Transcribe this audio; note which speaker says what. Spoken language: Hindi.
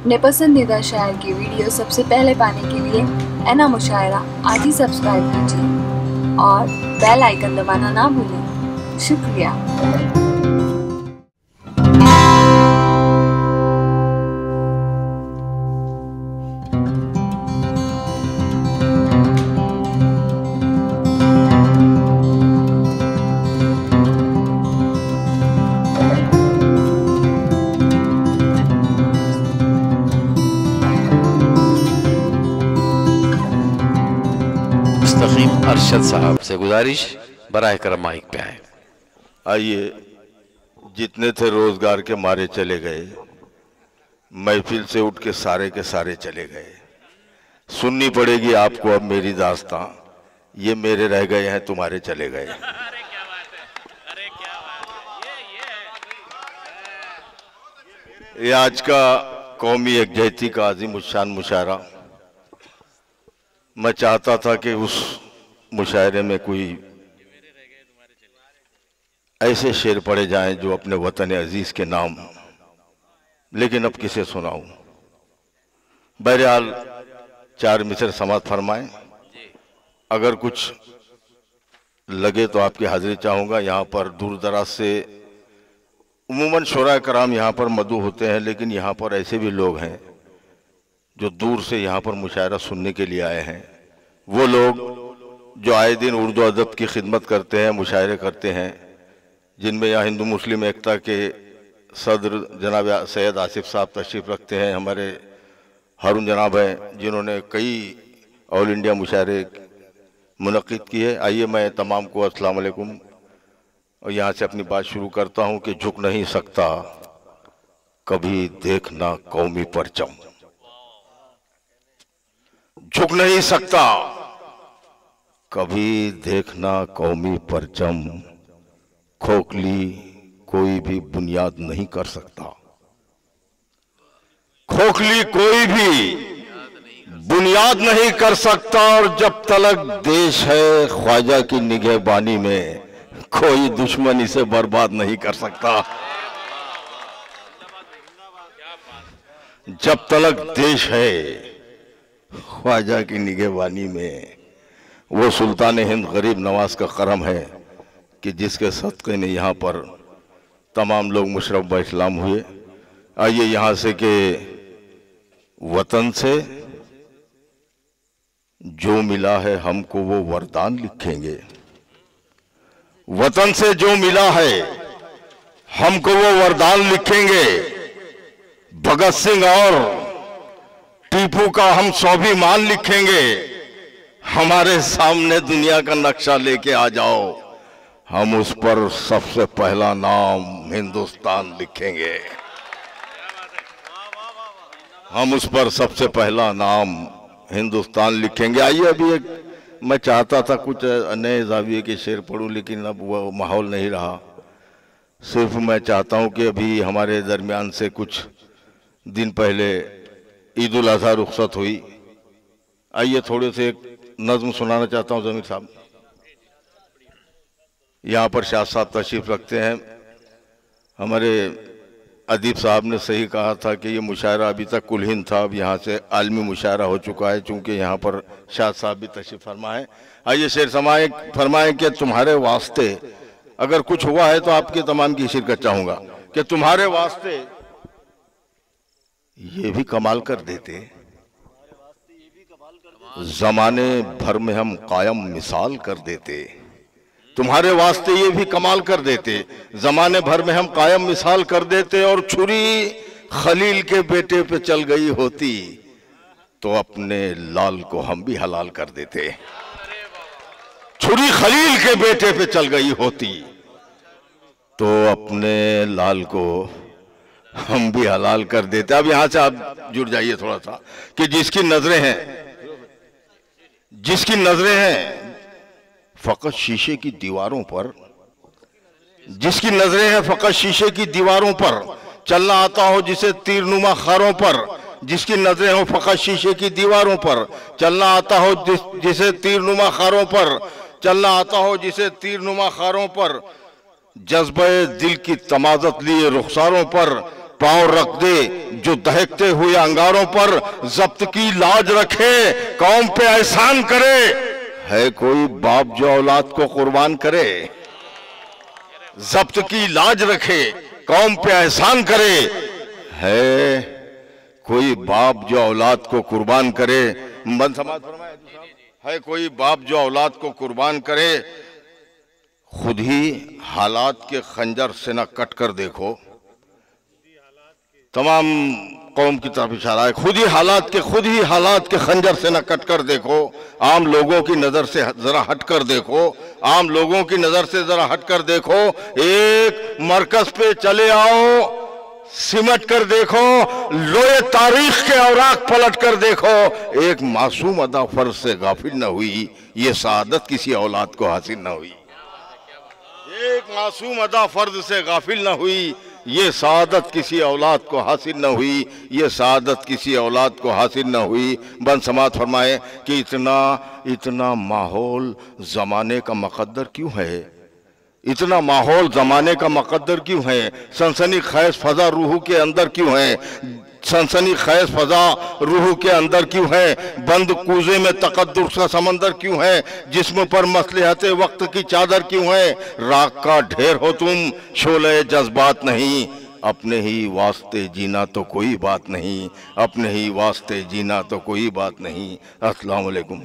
Speaker 1: अपने पसंदीदा शायर की वीडियो सबसे पहले पाने के लिए एना मुशायरा आज ही सब्सक्राइब कीजिए और बेल आइकन दबाना ना भूलें। शुक्रिया।
Speaker 2: मुस्तकीम अरशद साहब से गुजारिश, बराह करम माइक पे आए।
Speaker 3: आइए, जितने थे रोजगार के मारे चले गए, महफिल से उठ के सारे चले गए। सुननी पड़ेगी आपको अब मेरी दास्तां, ये मेरे रह गए हैं तुम्हारे चले गए। ये आज का कौमी यकजहती का अजीम उशान मुशायरा, मैं चाहता था कि उस मुशायरे में कोई ऐसे शेर पढ़े जाएं जो अपने वतन अजीज के नाम, लेकिन अब किसे सुनाऊं। बहरहाल 4 मिसर समात फरमाएं। अगर कुछ लगे तो आपकी हाजिरी चाहूँगा। यहाँ पर दूर दराज से उमूमन शुरा कराम यहाँ पर मदू होते हैं, लेकिन यहाँ पर ऐसे भी लोग हैं जो दूर से यहाँ पर मुशायरा सुनने के लिए आए हैं। वो लोग जो आए दिन उर्दू अदब की खिदमत करते हैं, मुशायरे करते हैं, जिनमें यहाँ हिंदू मुस्लिम एकता के सदर जनाब सैयद आसिफ साहब तशरीफ़ रखते हैं। हमारे हारून जनाब हैं जिन्होंने कई ऑल इंडिया मुशायरे मुनक़िद किए। आइए, मैं तमाम को अस्सलाम वालेकुम और यहाँ से अपनी बात शुरू करता हूँ कि झुक नहीं सकता कभी देखना कौमी परचम, झुक नहीं सकता कभी देखना कौमी परचम, खोखली कोई भी बुनियाद नहीं कर सकता, खोखली कोई भी बुनियाद नहीं कर सकता। और जब तलक देश है ख्वाजा की निगहबानी में, कोई दुश्मन इसे बर्बाद नहीं कर सकता। जब तलक देश है ख्वाजा की निगहबानी में, वो सुल्तान हिंद गरीब नवाज का करम है कि जिसके सदक़े ने यहाँ पर तमाम लोग मुशर्रफ ब इस्लाम हुए। आइए, यहाँ से कि वतन से जो मिला है हमको वो वरदान लिखेंगे, वतन से जो मिला है हमको वो वरदान लिखेंगे। भगत सिंह और टीपू का हम स्वाभिमान लिखेंगे। हमारे सामने दुनिया का नक्शा लेके आ जाओ, हम उस पर सबसे पहला नाम हिंदुस्तान लिखेंगे। हम उस पर सबसे पहला नाम हिंदुस्तान लिखेंगे। आइए, अभी एक मैं चाहता था कुछ नए ज़ाविये के शेर पढ़ूं, लेकिन अब वो माहौल नहीं रहा। सिर्फ मैं चाहता हूं कि अभी हमारे दरमियान से कुछ दिन पहले ईद उल अज़हा रुखसत हुई। आइए, थोड़े से एक नज़्म सुनाना चाहता हूं। ज़मीर साहब यहाँ पर शाह साहब तशरीफ़ रखते हैं। हमारे अदीब साहब ने सही कहा था कि ये मुशायरा अभी तक कुल हिंद था, अब यहाँ से आलमी मुशायरा हो चुका है, चूँकि यहाँ पर शाह साहब भी तशरीफ़ फरमाएँ। आइए, शेर फरमाएँ कि तुम्हारे वास्ते अगर कुछ हुआ है तो आपके तमाम की शिरकत चाहूँगा कि तुम्हारे वास्ते ये भी कमाल कर देते, ज़माने भर में हम कायम मिसाल कर देते। तुम्हारे वास्ते ये भी कमाल कर देते, ज़माने भर में हम कायम मिसाल कर देते। और छुरी खलील के बेटे पे चल गई होती तो अपने लाल को हम भी हलाल कर देते। छुरी खलील के बेटे पे चल गई होती तो अपने लाल को हम भी हलाल कर देते। अब यहां से आप जुड़ जाइए थोड़ा सा कि जिसकी नजरें हैं फकत शीशे की दीवारों पर, जिसकी नजरें हैं फकत शीशे की दीवारों पर, चलना आता हो जिसे तीरनुमा खारों पर, जिसकी नजरें हो फकत शीशे की दीवारों पर, चलना आता हो जिसे तीरनुमा खारों पर, चलना आता हो जिसे तीरनुमा खारों पर, जज्बे दिल की तमाजत लिए रुखसारों पर, पांव रख दे जो दहकते हुए अंगारों पर जब्त की लाज रखे, कौम पे एहसान करे। है कोई बाप जो औलाद को कुर्बान करे? जब्त की लाज रखे, कौम पे एहसान करे। है कोई बाप जो औलाद को कुर्बान करे? बंद समाज फरमाए। है कोई बाप जो औलाद को कुर्बान करे? खुद ही हालात के खंजर से न कट कर देखो। तमाम कौम की तरफ इशारा है। खुद ही हालात के खंजर से न कट कर देखो। आम लोगों की नजर से जरा हट कर देखो। आम लोगों की नजर से जरा हट कर देखो। एक मरकज पे चले आओ, सिमट कर देखो, लोए तारीख के औराक पलट कर देखो। एक मासूम अदा फर्ज से गाफिल न हुई, ये सआदत किसी औलाद को हासिल न हुई। एक मासूम अदा फर्ज से गाफिल न हुई, ये सआदत किसी औलाद को हासिल न हुई, ये सआदत किसी औलाद को हासिल न हुई। बन समात फरमाए कि इतना माहौल ज़माने का मुक़द्दर क्यों है? इतना माहौल ज़माने का मुक़द्दर क्यों है? सनसनी खैज फ़ज़ा रूह के अंदर क्यों है? सनसनी खैज फ़ज़ा रूह के अंदर क्यों है? बंद कूजे में तकद्दुर का समंदर क्यों है? जिस्म पर मसलहते वक्त की चादर क्यों है? राख का ढेर हो तुम, शोले जज्बात नहीं। अपने ही वास्ते जीना तो कोई बात नहीं, अपने ही वास्ते जीना तो कोई बात नहीं। अस्सलाम वालेकुम।